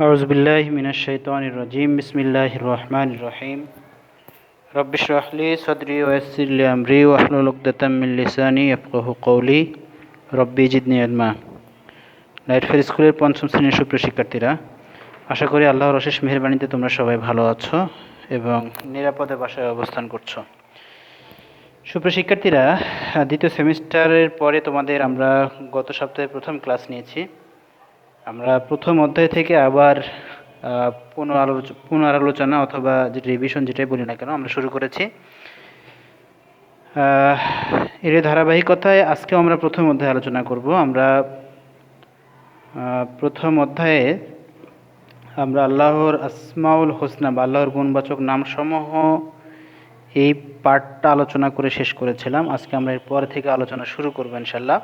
أعوذ بالله من الشيطان الرجيم بسم الله الرحمن الرحيم رب اشرح لي صدري ويسر لي أمري واحلل عقدة من লিসানি يفقهوا قولي ربي زدني علما। লাইটফেয়ার স্কুলের পঞ্চম শ্রেণীর সুপ্রিয় শিক্ষার্থীরা, আশা করি আল্লাহর অশেষ মেহেরবানিতে তোমরা সবাই ভালো আছো এবং নিরাপদে বাসায় অবস্থান করছো। সুপ্রিয় শিক্ষার্থীরা, দ্বিতীয় সেমিস্টারের পরে তোমাদের আমরা গত সপ্তাহে প্রথম ক্লাস নিয়েছি। আমরা প্রথম অধ্যায় থেকে আবার পুনরালোচনা অথবা যে রিভিশন যেটাই বলি না কেন আমরা শুরু করেছি। এর ধারাবাহিকতায় আজকেও আমরা প্রথম অধ্যায়ে আলোচনা করব। আমরা প্রথম অধ্যায়ে আমরা আল্লাহর আসমাউল হোসনা বা আল্লাহর গুণবাচক নামসমূহ এই পার্টটা আলোচনা করে শেষ করেছিলাম। আজকে আমরা এরপর থেকে আলোচনা শুরু করব ইনশাল্লাহ।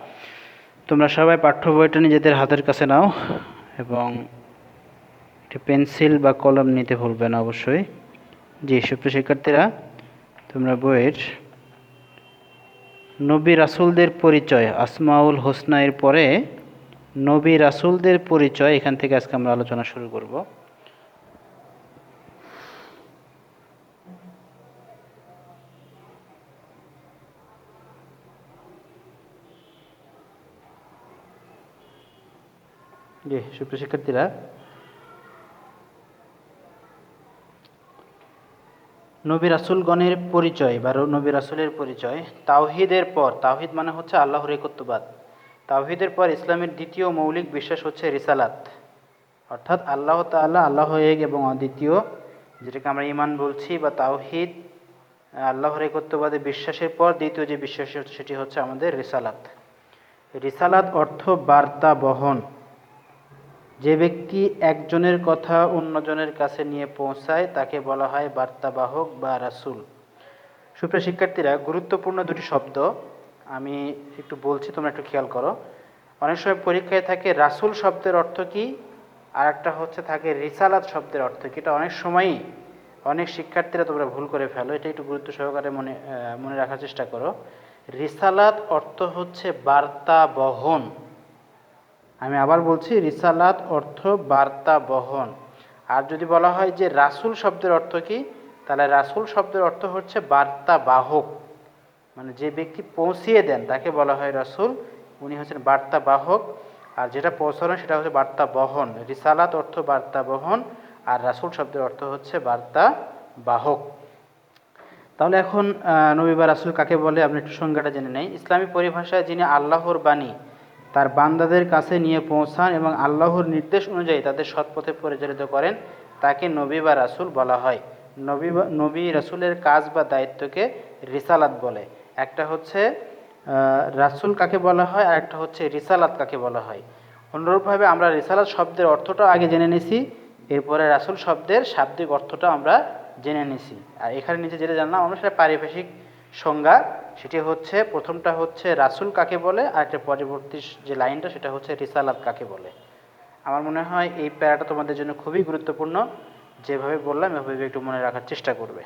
তোমরা সবাই পাঠ্য বইটা নিজেদের হাতের কাছে নাও এবং একটি পেন্সিল বা কলম নিতে ভুলবে না অবশ্যই। জি সুপ্রিয় শিক্ষার্থীরা, তোমরা বইয়ের নবী রাসূলদের পরিচয় আসমাউল হোসনা এর পরে নবী রাসূলদের পরিচয় এখান থেকে আজকে আমরা আলোচনা শুরু করব। জি সুপ্রিয় শিক্ষার্থীরা, নবী রাসূলগণের পরিচয় বা নবী রাসূলের পরিচয়। তাওহীদের পর, তাওহীদ মানে হচ্ছে আল্লাহর একত্ববাদ। তাওহীদের পর ইসলামের দ্বিতীয় মৌলিক বিশ্বাস হচ্ছে রিসালাত, অর্থাৎ আল্লাহ তাআলা আল্লাহ এক এবং অদ্বিতীয়, যেটাকে আমরা ঈমান বলছি বা তাওহীদ। আল্লাহর একত্ববাদে বিশ্বাসের পর দ্বিতীয় যে বিশ্বাস সেটি হচ্ছে আমাদের রিসালাত। রিসালাত অর্থ বার্তা বহন। যে ব্যক্তি একজনের কথা অন্যজনের কাছে নিয়ে পৌঁছায় তাকে বলা হয় বার্তাবাহক বা রাসূল। সুপ্রিয় শিক্ষার্থীরা, গুরুত্বপূর্ণ দুটি শব্দ আমি একটু বলছি, তোমরা একটু খেয়াল করো। অনেক সময় পরীক্ষায় থাকে রাসূল শব্দের অর্থ কী, আর একটা হচ্ছে থাকে রিসালাত শব্দের অর্থ কী। এটা অনেক সময়ই অনেক শিক্ষার্থীরা তোমরা ভুল করে ফেলো। এটা একটু গুরুত্ব সহকারে মনে রাখার চেষ্টা করো। রিসালাত অর্থ হচ্ছে বার্তা বহন। আমি আবার বলছি, রিসালাত অর্থ বার্তা বহন। আর যদি বলা হয় যে রাসূল শব্দের অর্থ কী, তাহলে রাসূল শব্দের অর্থ হচ্ছে বার্তা বাহক। মানে যে ব্যক্তি পৌঁছিয়ে দেন তাকে বলা হয় রাসূল, উনি হচ্ছেন বার্তা বাহক। আর যেটা পৌঁছানো সেটা হচ্ছে বার্তা বহন। রিসালাত অর্থ বার্তা বহন আর রাসূল শব্দের অর্থ হচ্ছে বার্তা বাহক। তাহলে এখন নবী বা রাসূল কাকে বলে আমরা একটু সংজ্ঞাটা জেনে নেই। ইসলামী পরিভাষায় যিনি আল্লাহর বাণী তার বান্দাদের কাছে নিয়ে পৌঁছান এবং আল্লাহর নির্দেশ অনুযায়ী তাদের সৎপথে পরিচালিত করেন তাকে নবী বা রাসূল বলা হয়। নবী রাসূলের কাজ বা দায়িত্বকে রিসালাত বলে। একটা হচ্ছে রাসূল কাকে বলা হয় আর একটা হচ্ছে রিসালাত কাকে বলা হয়। অনুরূপভাবে আমরা রিসালাত শব্দের অর্থটাও আগে জেনে নিছি, এরপরে রাসূল শব্দের শাব্দিক অর্থটা আমরা জেনে নিছি। আর এখানে নিচে যেটা জানলাম আমরা সেটা পারিভাষিক সংজ্ঞা। সেটি হচ্ছে, প্রথমটা হচ্ছে রাসূল কাকে বলে, আর একটা পরবর্তী যে লাইনটা সেটা হচ্ছে রিসালাত কাকে বলে। আমার মনে হয় এই প্যারাটা তোমাদের জন্য খুবই গুরুত্বপূর্ণ। যেভাবে বললাম এভাবে একটু মনে রাখার চেষ্টা করবে।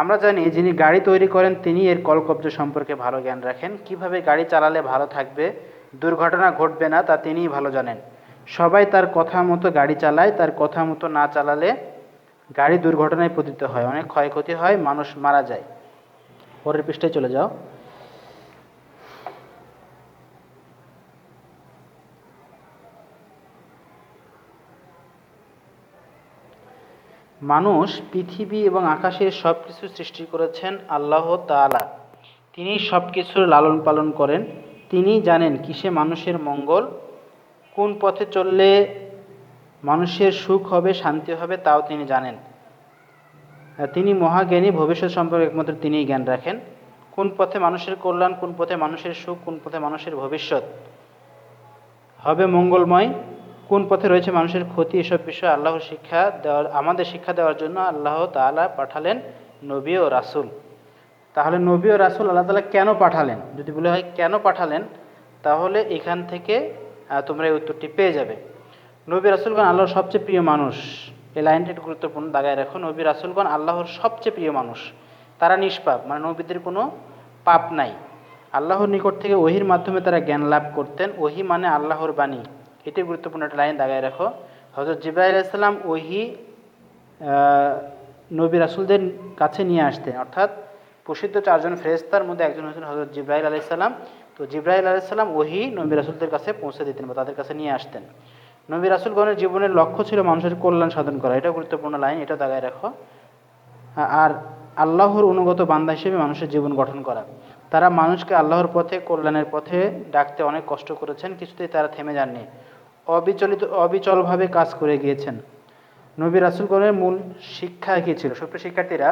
আমরা জানি যিনি গাড়ি তৈরি করেন তিনি এর কলকব্জ সম্পর্কে ভালো জ্ঞান রাখেন। কিভাবে গাড়ি চালালে ভালো থাকবে, দুর্ঘটনা ঘটবে না, তা তিনিই ভালো জানেন। সবাই তার কথা মতো গাড়ি চালায়, তার কথা মতো না চালালে গাড়ি দুর্ঘটনায় পতিত হয়, অনেক ক্ষয়ক্ষতি হয়, মানুষ মারা যায়। পরের পৃষ্ঠায় চলে যাও। মানুষ, পৃথিবী এবং আকাশের সব কিছু সৃষ্টি করেছেন আল্লাহ তাআলা। তিনি সব কিছুর লালন পালন করেন। তিনি জানেন কিসে মানুষের মঙ্গল, কোন পথে চললে মানুষের সুখ হবে, শান্তি হবে, তাও তিনি জানেন। তিনি মহাজ্ঞানী, ভবিষ্যৎ সম্পর্কে একমাত্র তিনিই জ্ঞান রাখেন। কোন পথে মানুষের কল্যাণ, কোন পথে মানুষের সুখ, কোন পথে মানুষের ভবিষ্যৎ হবে মঙ্গলময়, কোন পথে রয়েছে মানুষের ক্ষতি, এসব বিষয়ে আমাদের শিক্ষা দেওয়ার জন্য আল্লাহ তাআলা পাঠালেন নবী ও রাসূল। তাহলে নবী ও রাসূল আল্লাহ তাআলা কেন পাঠালেন, যদি বলা হয় কেন পাঠালেন, তাহলে এখান থেকে তোমরা এই উত্তরটি পেয়ে যাবে। নবী রাসূলগণ আল্লাহর সবচেয়ে প্রিয় মানুষ। এই লাইনটা একটু গুরুত্বপূর্ণ, দাগায় রাখো। নবী রাসূলগণ আল্লাহর সবচেয়ে প্রিয় মানুষ। তারা নিষ্পাপ, মানে নবীদের কোনো পাপ নাই। আল্লাহর নিকট থেকে ওহির মাধ্যমে তারা জ্ঞান লাভ করতেন। ওহি মানে আল্লাহর বাণী। এটি গুরুত্বপূর্ণ একটা লাইন, দাগায় রাখো। হযরত জিবরাইল আলাইহিস সালাম ওহী নবী রাসূলদের কাছে নিয়ে আসতেন, অর্থাৎ প্রসিদ্ধ চারজন ফেরেশতার মধ্যে একজন হচ্ছেন হযরত জিবরাইল আলাইহিস সালাম। তো জিবরাইল আলাইহিস সালাম ওহী নবী রাসূলদের কাছে পৌঁছে দিতেন বা তাদের কাছে নিয়ে আসতেন। নবী রাসূলগণের জীবনের লক্ষ্য ছিল মানুষের কল্যাণ সাধন করা, এটা গুরুত্বপূর্ণ লাইন, এটা দাগায় রাখো। আর আল্লাহর অনুগত বান্দা হিসেবে মানুষের জীবন গঠন করা। তারা মানুষকে আল্লাহর পথে, কল্যাণের পথে ডাকতে অনেক কষ্ট করেছেন, কিছুতেই তারা থেমে যাননি, অবিচলভাবে কাজ করে গিয়েছেন। নবী রাসূলগণের মূল শিক্ষা কী ছিল? সুপ্রিয় শিক্ষার্থীরা,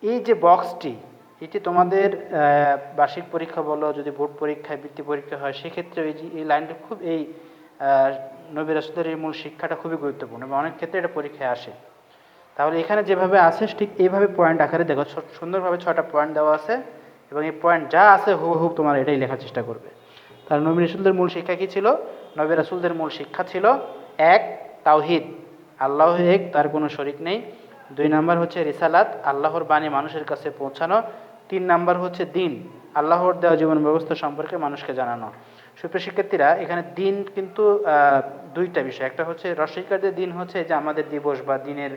এই যে বক্সটি, এটি তোমাদের বার্ষিক পরীক্ষা বলো, যদি বোর্ড পরীক্ষায় বৃত্তি পরীক্ষা হয়, সেক্ষেত্রে এই লাইনটি খুব, এই নবী রাসূলের এই মূল শিক্ষাটা খুবই গুরুত্বপূর্ণ এবং অনেক ক্ষেত্রে এটা পরীক্ষায় আসে। তাহলে এখানে যেভাবে আছে ঠিক এইভাবে পয়েন্ট আকারে দেখো, সুন্দরভাবে 6টা পয়েন্ট দেওয়া আছে এবং এই পয়েন্ট যা আছে হুবহু তোমার এটাই লেখার চেষ্টা করবে। তাহলে নবী রাসূলদের মূল শিক্ষা কী ছিল? নবী রাসূলদের মূল শিক্ষা ছিল 1, তাওহীদ, আল্লাহ এক, তার কোনো শরিক নেই। 2 নাম্বার হচ্ছে রিসালাত, আল্লাহর বাণী মানুষের কাছে পৌঁছানো। 3 নাম্বার হচ্ছে দিন, আল্লাহর দেওয়া জীবন ব্যবস্থা সম্পর্কে মানুষকে জানানো। সুপ্রিয় শিক্ষার্থীরা, এখানে দিন কিন্তু 2টা বিষয়, একটা হচ্ছে রসিকারদের দিন হচ্ছে যে আমাদের দিবস বা দিনের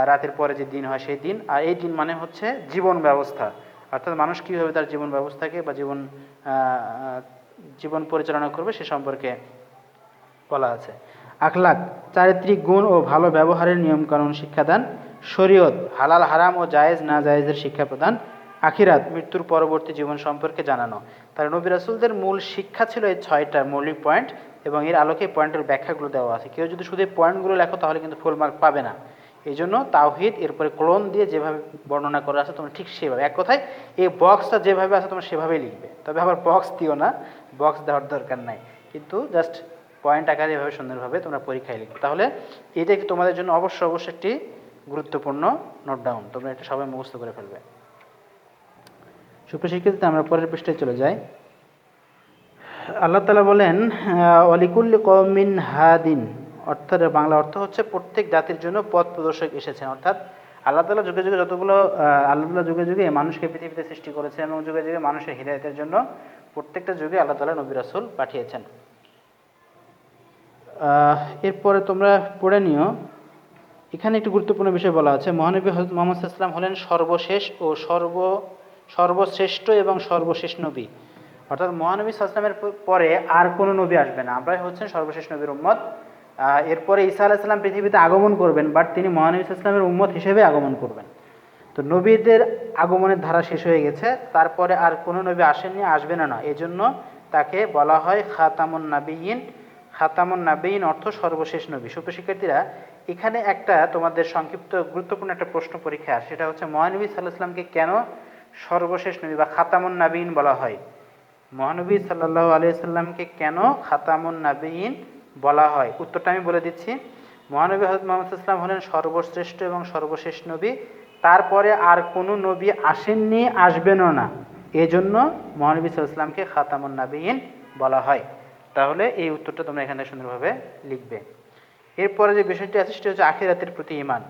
রাতের পরে যে দিন হয় সেই দিন, আর এই দিন মানে হচ্ছে জীবন ব্যবস্থা, অর্থাৎ মানুষ কীভাবে তার জীবন ব্যবস্থাকে বা জীবন পরিচালনা করবে সে সম্পর্কে বলা আছে। আখলাক, চারিত্রিক গুণ ও ভালো ব্যবহারের নিয়মকানুন শিক্ষাদান। শরীয়ত, হালাল হারাম ও জায়েজ না জায়েজের শিক্ষা প্রদান। আখিরাত, মৃত্যুর পরবর্তী জীবন সম্পর্কে জানানো। তাহলে নবী রাসূলদের মূল শিক্ষা ছিল এই 6টা মৌলিক পয়েন্ট এবং এর আলোকে পয়েন্টের ব্যাখ্যাগুলো দেওয়া আছে। কেউ যদি শুধু এই পয়েন্টগুলো লেখো তাহলে কিন্তু ফুল মার্ক পাবে না। এই জন্য তাওহীদ এরপরে ক্লোন দিয়ে যেভাবে বর্ণনা করা আছে তোমরা ঠিক সেভাবে, এক কথায় এই বক্সটা যেভাবে আছে তোমরা সেভাবেই লিখবে। তবে আবার বক্স দিও না, বক্স দেওয়ার দরকার নাই, কিন্তু জাস্ট পয়েন্ট আকারে এভাবে সুন্দরভাবে তোমরা পরীক্ষায় লিখবে। তাহলে এটা কি তোমাদের জন্য অবশ্যই একটি গুরুত্বপূর্ণ নোট ডাউন, তোমরা এটা সবাই মুখস্থ করে ফেলবে। সুপ্রিয় শিক্ষার্থী, আমরা পরের পৃষ্ঠায় চলে যাই। আল্লাহ তাআলা বলেন ওয়ালিকুল্লি কওমিন হাদিন, অর্থাৎ বাংলা অর্থ হচ্ছে প্রত্যেক জাতির জন্য পথ প্রদর্শক এসেছেন। অর্থাৎ আল্লাহ তাআলা যুগে যুগে আল্লাহ তাআলা যুগে যুগে মানুষকে পৃথিবীতে সৃষ্টি করেছেন এবং যুগে যুগে মানুষের হিদায়াতের জন্য প্রত্যেকটা যুগে আল্লাহ তাআলা নবী রাসূল পাঠিয়েছেন। এরপরে তোমরা পড়ে নিও, এখানে একটি গুরুত্বপূর্ণ বিষয় বলা আছে। মহানবী হযরত মুহাম্মদ সাল্লাল্লাহু আলাইহি ওয়াসাল্লাম হলেন সর্বশেষ ও সর্বশ্রেষ্ঠ এবং সর্বশেষ নবী, অর্থাৎ মহানবী সাল্লাল্লাহু আলাইহি ওয়াসাল্লামের পরে আর কোনো নবী আসবে না, আমরাই হচ্ছেন সর্বশেষ নবীর উম্মত। এরপরে ঈসা আলাইহিস সালাম পৃথিবীতে আগমন করবেন, বাট তিনি মহানবী সাল্লাল্লাহু আলাইহি ওয়াসাল্লামের উম্মত হিসেবে আগমন করবেন। তো নবীদের আগমনের ধারা শেষ হয়ে গেছে, তারপরে আর কোনো নবী আসেননি, আসবে না, এজন্য তাকে বলা হয় খাতামুন নাবিয়্যিন। খাতামুন নাবিয়্যিন অর্থ সর্বশেষ নবী। সুপ্রিয় শিক্ষার্থীরা, এখানে একটা তোমাদের সংক্ষিপ্ত গুরুত্বপূর্ণ একটা প্রশ্ন পরীক্ষা আসে, সেটা হচ্ছে মহানবী সাল্লাল্লাহু আলাইহি ওয়াসাল্লামকে কেন সর্বশেষ নবী বা খাতামুন নাবিয়্যিন বলা হয়? মহানবী সাল্লাল্লাহু আলাইহি ওয়াসাল্লামকে কেন খাতামুন নাবিয়্যিন বলা হয়? উত্তরটা আমি বলে দিচ্ছি। মহানবী হযরত মুহাম্মদ সাল্লাল্লাহু আলাইহি ওয়াসাল্লাম হলেন সর্বশ্রেষ্ঠ এবং সর্বশেষ নবী, তারপরে আর কোনো নবী আসেননি, আসবেনও না, এজন্য মহানবী সাল্লাল্লাহু আলাইহি ওয়াসাল্লামকে খাতামুন নাবিয়্যিন বলা হয়। তাহলে এই উত্তরটা তোমরা এখানে সুন্দরভাবে লিখবে। এরপরে যে বিষয়টি আছে সেটা হচ্ছে আখিরাতের প্রতি ঈমান।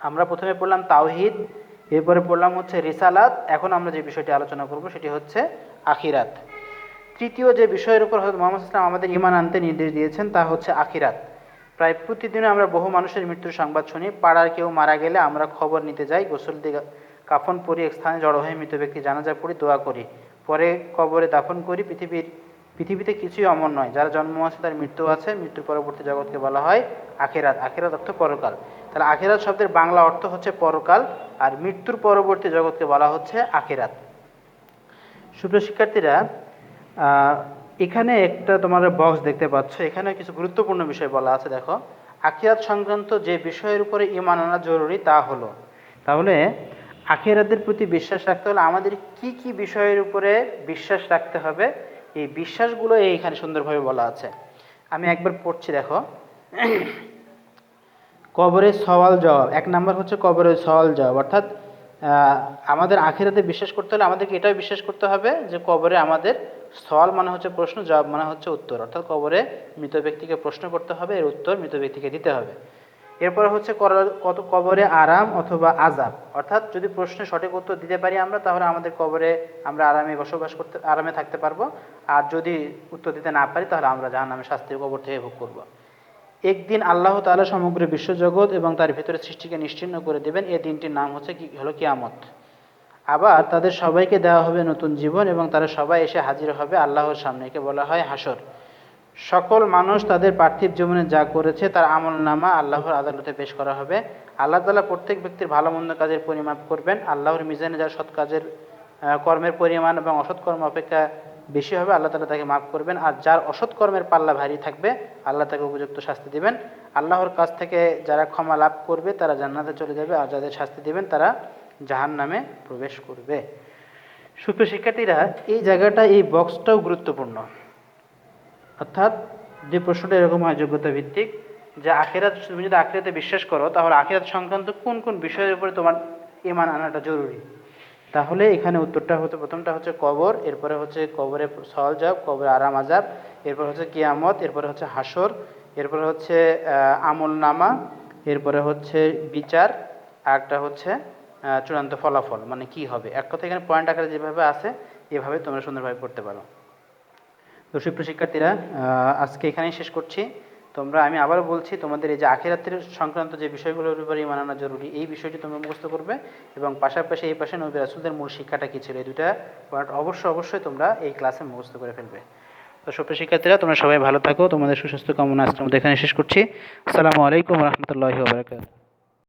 আমরা প্রথমে পড়লাম তাওহীদ, এরপরে পড়লাম হচ্ছে রিসালাত, এখন আমরা যে বিষয়টি আলোচনা করব সেটি হচ্ছে আখিরাত। তৃতীয় যে বিষয়ের উপর হযরত মুহাম্মদ সাল্লাল্লাহু আলাইহি ওয়াসাল্লাম আমাদের ঈমান আনতে নির্দেশ দিয়েছেন তা হচ্ছে আখিরাত। প্রায় প্রতিদিন আমরা বহু মানুষের মৃত্যুর সংবাদ শুনি। পাড়ার কেউ মারা গেলে আমরা খবর নিতে যাই, গোসল দিয়ে কাফন পরি, এক স্থানে জড়ো হয়ে মৃত ব্যক্তি জানাজা পড়ি, দোয়া করি, পরে কবরে দাফন করি। পৃথিবীতে কিছুই অমর নয়, যার জন্ম আছে তার মৃত্যু আছে, মৃত্যুর পরবর্তী জগৎকে বলা হয় আখিরাত। আখিরাত অর্থ পরকাল। তাহলে আখিরাত শব্দের বাংলা অর্থ হচ্ছে পরকাল, আর মৃত্যুর পরবর্তী জগৎকে বলা হচ্ছে আখিরাত। সুপ্রিয় শিক্ষার্থীরা, এখানে একটা তোমরা বক্স দেখতে পাচ্ছ, এখানে কিছু গুরুত্বপূর্ণ বিষয় বলা আছে। দেখো, আখিরাত সংক্রান্ত যে বিষয়ের উপরে ঈমান আনা জরুরি তা হলো, তাহলে আখিরাতের প্রতি বিশ্বাস রাখতে হলে আমাদের কি কি বিষয়ের উপরে বিশ্বাস রাখতে হবে, এই বিশ্বাসগুলো এইখানে সুন্দরভাবে বলা আছে। আমি একবার পড়ছি, দেখো। কবরের সওয়াল জবাব, 1 নাম্বার হচ্ছে কবরের সওয়াল জবাব, অর্থাৎ আমাদের আখিরাতে বিশ্বাস করতে হলে আমাদেরকে এটাও বিশ্বাস করতে হবে যে কবরে আমাদের সওয়াল মানে হচ্ছে প্রশ্ন, জবাব মানে হচ্ছে উত্তর, অর্থাৎ কবরে মৃত ব্যক্তিকে প্রশ্ন করতে হবে, এর উত্তর মৃত ব্যক্তিকে দিতে হবে। এরপরে হচ্ছে কবরে আরাম অথবা আযাব, অর্থাৎ যদি প্রশ্নের সঠিক উত্তর দিতে পারি আমরা, তাহলে আমাদের কবরে আমরা আরামে থাকতে পারবো, আর যদি উত্তর দিতে না পারি তাহলে আমরা জাহান্নামের শাস্তি কবর থেকে ভোগ করব। একদিন আল্লাহ তাআলা সমগ্র বিশ্বজগৎ এবং তার ভিতরে সৃষ্টিকে নিশ্চিহ্ন করে দেবেন। এই দিনটির নাম হচ্ছে হলো কিয়ামত। আবার তাদের সবাইকে দেওয়া হবে নতুন জীবন এবং তারা সবাই এসে হাজির হবে আল্লাহর সামনে। একে বলা হয় হাসর। সকল মানুষ তাদের পার্থিব জীবনে যা করেছে তার আমলনামা আল্লাহর আদালতে পেশ করা হবে। আল্লাহ তাআলা প্রত্যেক ব্যক্তির ভালো মন্দ কাজের পরিমাপ করবেন। আল্লাহর মিজানে যার সৎ কাজের কর্মের পরিমাণ এবং অসৎ কর্ম অপেক্ষা বেশি হবে, আল্লাহ তাআলা তাকে মাফ করবেন। আর যার অসৎ কর্মের পাল্লা ভারী থাকবে, আল্লাহ তাকে উপযুক্ত শাস্তি দিবেন। আল্লাহর কাছ থেকে যারা ক্ষমা লাভ করবে তারা জান্নাতে চলে যাবে, আর যাদের শাস্তি দিবেন তারা জাহান্নামে প্রবেশ করবে। সুপ্রিয় শিক্ষার্থীরা, এই জায়গাটা, এই বক্সটাও গুরুত্বপূর্ণ। অর্থাৎ যে প্রশ্নটা এরকম হয় যোগ্যতা ভিত্তিক, যে আখিরাত, তুমি যদি আখিরাতে বিশ্বাস করো তাহলে আখিরাত সংক্রান্ত কোন কোন বিষয়ের উপরে তোমার ঈমান আনাটা জরুরি। তাহলে এখানে উত্তরটা হচ্ছে, প্রথমটা হচ্ছে কবর, এরপরে হচ্ছে কবরে সওয়াল জবাব, কবরে আরাম আযাব, এরপর হচ্ছে কিয়ামত, এরপরে হচ্ছে হাসর, এরপরে হচ্ছে আমল নামা, এরপরে হচ্ছে বিচার, আর একটা হচ্ছে চূড়ান্ত ফলাফল, মানে কি হবে। এক কথা এখানে পয়েন্ট আকারে যেভাবে আছে এভাবে তোমরা সুন্দরভাবে পড়তে পারো। তো সুপ্রিয় শিক্ষার্থীরা, আজকে এখানেই শেষ করছি। আমি আবারও বলছি, তোমাদের এই যে আখিরাতের সংক্রান্ত যে বিষয়গুলোর উপরে ঈমান আনা জরুরি, এই বিষয়টি তোমরা মুখস্থ করবে এবং পাশাপাশি এই পাশে নবী রাসূলদের মূল শিক্ষাটা কী ছিল, এই দুটা পয়েন্ট অবশ্যই তোমরা এই ক্লাসে মুখস্থ করে ফেলবে। তো সুপ্রিয় শিক্ষার্থীরা, তোমরা সবাই ভালো থাকো, তোমাদের সুস্বাস্থ্য কামনা আজকে আমরা এখানে শেষ করছি। আসসালামু আলাইকুম ওয়া রাহমাতুল্লাহি ওয়া বারাকাতুহু।